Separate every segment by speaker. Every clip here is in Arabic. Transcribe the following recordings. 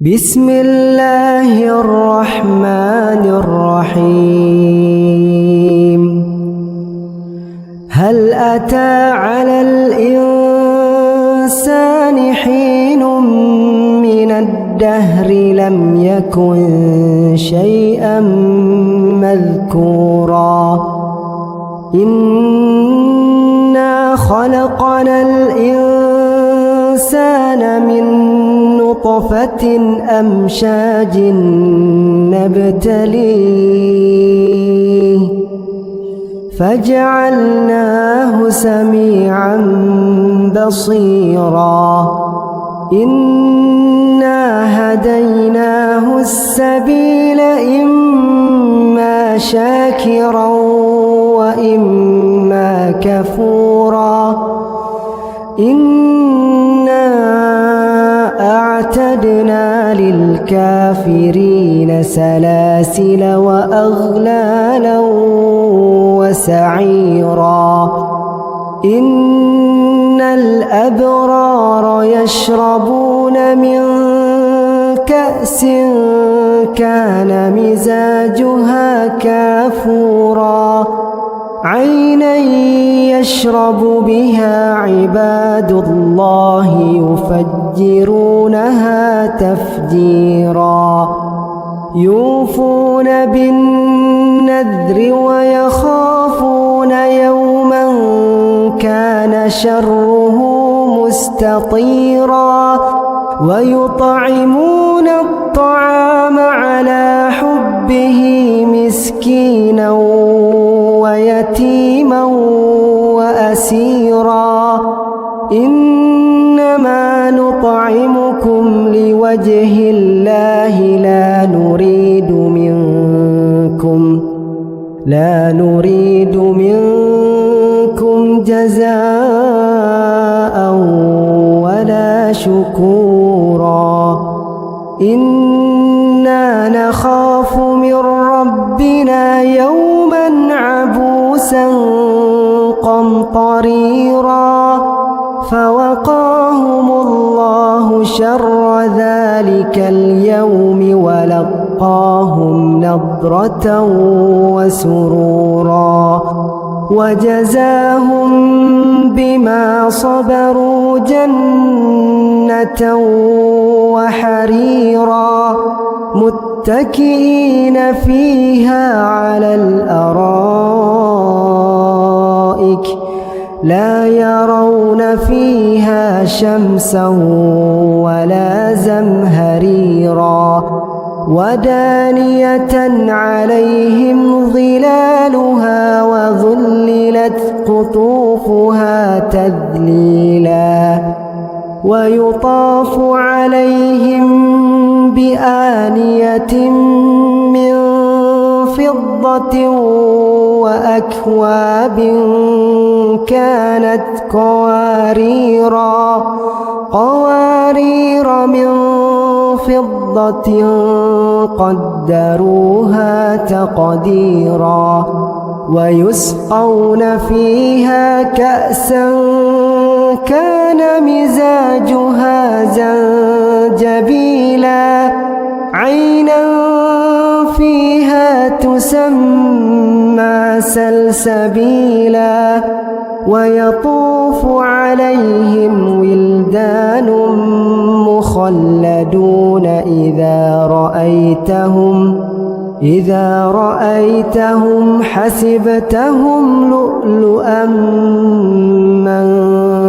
Speaker 1: بسم الله الرحمن الرحيم. هل أتى على الإنسان حين من الدهر لم يكن شيئا مذكورا إنا خلقنا الإنسان من نطفة أمشاج نبتليه فجعلناه سميعا بصيرا إنا هديناه السبيل إما شاكرا وإما كفورا أعتدنا للكافرين سلاسل وأغلالا وسعيرا إن الأبرار يشربون من كأس كان مزاجها كافورا عينا يشرب بها عباد الله يفجرونها تفجيرا يوفون بالنذر ويخافون يوما كان شره مستطيرا ويطعمون الطعام على حبه مسكينا ويتيما وأسيرا إنما نطعمكم لوجه الله لا نريد منكم جزاء ولا شكورا إنا نخاف من ربنا يوما عبوسا قمطريرا فوقاهم الله شر ذلك اليوم ولقاهم نضرة وسرورا وجزاهم بما صبروا جنة وحريرا متكئين فيها على الأرائك لا يرون فيها شمسا ولا زمهريرا ودانية عليهم ظلالها وذللت قطوفها تذليلا ويطاف عليهم بآنية من فضة وأكواب كانت قوارير من فضة قدروها تقديرا ويسقون فيها كأسا كان مزاجها زنجبيلا عينا فيها تسمى سلسبيلا ويطوف عليهم ولدان مخلدون إذا رأيتهم حسبتهم لؤلؤا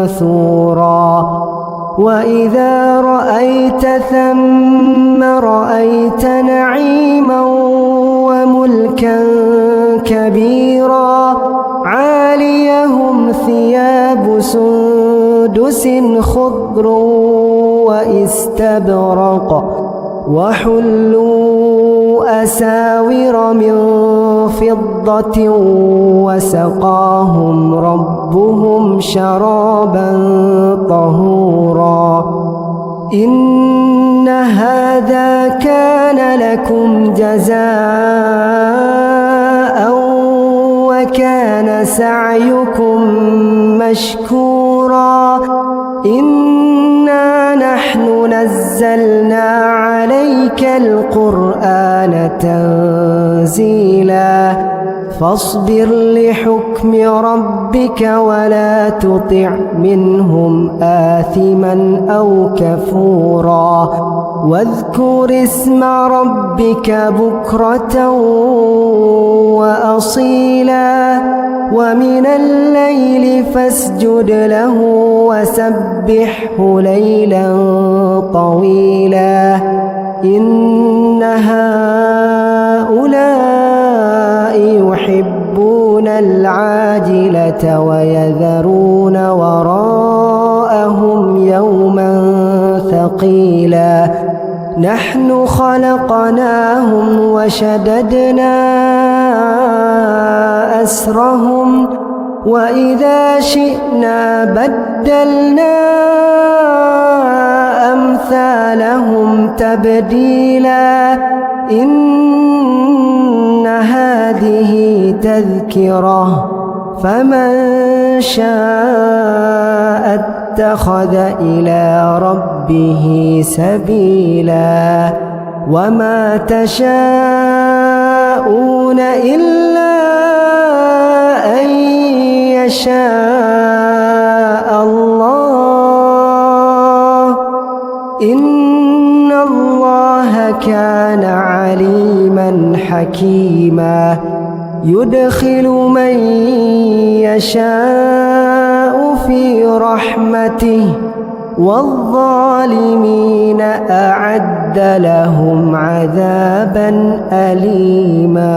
Speaker 1: منثورا وإذا رأيت ثم رأيت نعيما وملكا كبيرا عاليهم ثياب سندس خضر واستبرق وحلوا أساور من فضة وسقاهم ربهم شرابا طهورا إن هذا كان لكم جزاء وكان سعيكم مشكورا إنا نحن نزلنا عليك القرآن تنزيلا فاصبر لحكم ربك ولا تطع منهم آثما أو كفورا واذكر اسم ربك بكرة وأصيلا ومن الليل فاسجد له وسبحه ليلا طويلا إن هؤلاء يحبون العاجلة ويذرون وراءهم يوما ثقيلا نحن خلقناهم وشددنا أسرهم وإذا شئنا بدلنا أمثالهم تبديلا إن هذه تذكرة فمن شاء اتخذ إلى ربه سبيلا وما تشاءون إلا أن يشاء الله إن الله كان عليما حكيما يدخل من يشاء في رحمته والظالمين أعد لهم عذابا أليما.